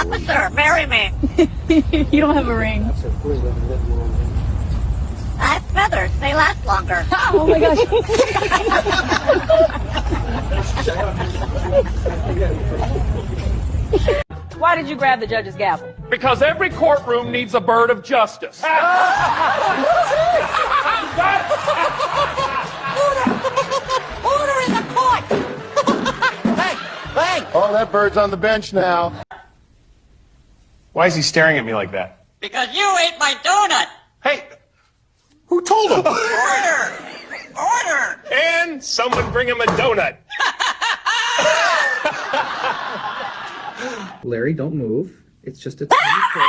Officer, marry me. You don't have a ring. I have feathers. They last longer. Oh my gosh. Why did you grab the judge's gavel? Because every courtroom needs a bird of justice. Order in the court. Hey! Oh, that bird's on the bench now. Why is he staring at me like that? Because you ate my donut. Hey, who told him? Order. And someone bring him a donut. Larry, don't move. It's just a tiny push.